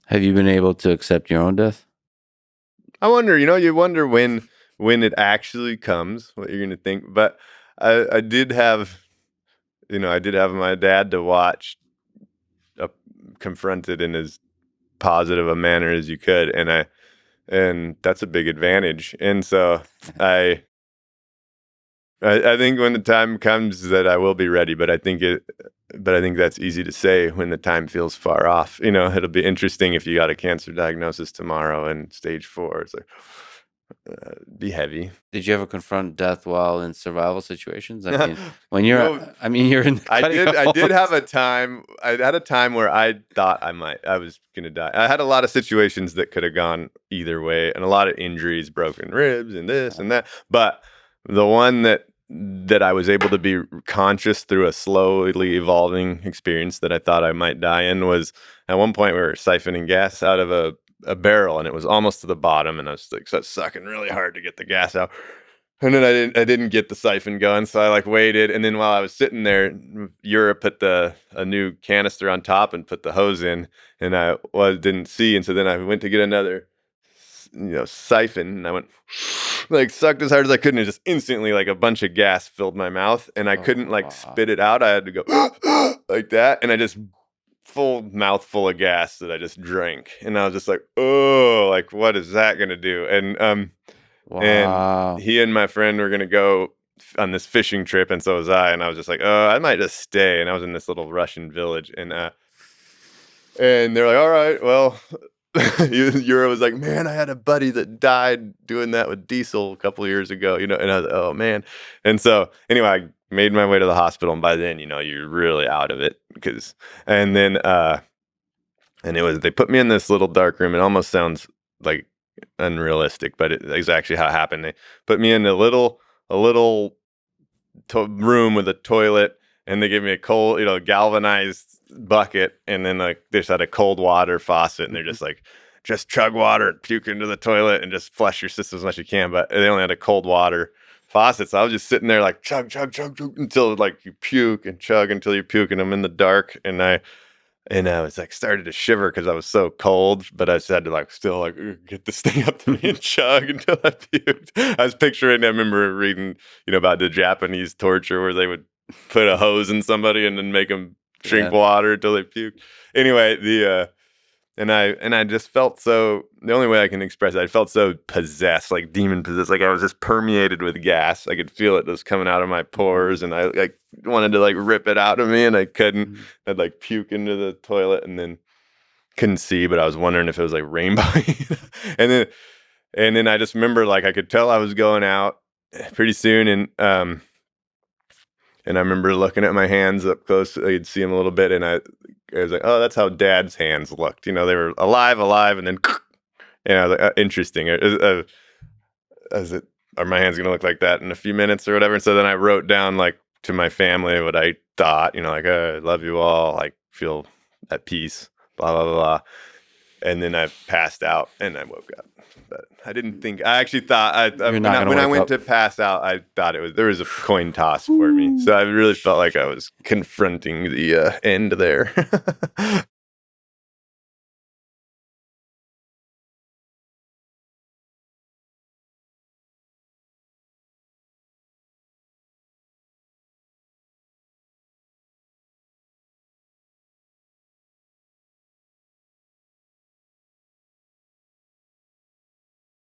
Have you been able to accept your own death? I wonder, you wonder when it actually comes, what you're gonna think. But I did have, I did have my dad to watch, uh, confronted in as positive a manner as you could, and that's a big advantage. And so I I think when the time comes that I will be ready, but I think that's easy to say when the time feels far off. It'll be interesting if you got a cancer diagnosis tomorrow and stage 4. It's like, be heavy. Did you ever confront death while in survival situations? I mean, when you're, No, I mean, you're in the I cutting did. I did room. have a time. I had a time where I thought I was gonna die. I had a lot of situations that could have gone either way, and a lot of injuries, broken ribs, and this and that. But the one that I was able to be conscious through a slowly evolving experience that I thought I might die in was at one point we were siphoning gas out of a barrel, and it was almost to the bottom, and I was like sucking really hard to get the gas out. And then I didn't get the siphon going, so I like waited, and then while I was sitting there, Europe put a new canister on top and put the hose in, and didn't see, and so then I went to get another, siphon, and I went like sucked as hard as I could, and it just instantly like a bunch of gas filled my mouth, and I couldn't Oh, like wow. spit it out. I had to go like that, and I just full mouthful of gas that I just drank, and I was just like, oh, like what is that gonna do? And Wow. he and my friend were gonna go on this fishing trip, and so was I. And I was just like, "Oh, I might just stay." And I was in this little Russian village, and they're like, "All right, well." Euro was like, "Man, I had a buddy that died doing that with diesel a couple years ago." And I was like, "Oh man." And so anyway, I made my way to the hospital, and by then, you're really out of it and then and it was they put me in this little dark room. It almost sounds like unrealistic, but it is actually how it happened. They put me in a little room with a toilet, and they gave me a cold, galvanized bucket, and then like they just had a cold water faucet, and they're just like, just chug water and puke into the toilet and just flush your system as much as you can. But they only had a cold water faucet, so I was just sitting there like chug, chug, chug, chug until like you puke and chug until you puke, and I'm in the dark, and I was like started to shiver because I was so cold, but I just had to like still like get this thing up to me and chug until I puked. I was picturing, I remember reading, about the Japanese torture where they would put a hose in somebody and then make them drink Yeah. water until they puked. Anyway, and I just felt so. The only way I can express it, I felt so possessed, like demon possessed. Like I was just permeated with gas. I could feel it just coming out of my pores, and I like wanted to like rip it out of me, and I couldn't. Mhm. I'd like puke into the toilet, and then couldn't see, but I was wondering if it was like rainbow. And then I just remember like I could tell I was going out pretty soon, and I remember looking at my hands up close. I could see them a little bit, and I was like, "Oh, that's how Dad's hands looked." They were alive, and then, I was like, "Interesting." Is it? Are my hands gonna look like that in a few minutes or whatever? And so then I wrote down like to my family what I thought. Like, "I love you all. Like, feel at peace." Blah blah blah. Blah. And then I passed out, and I woke up. But I didn't think. I actually thought You're not gonna when I wake went up. to pass out, I thought there was a coin toss for me. So I really felt like I was confronting the end there.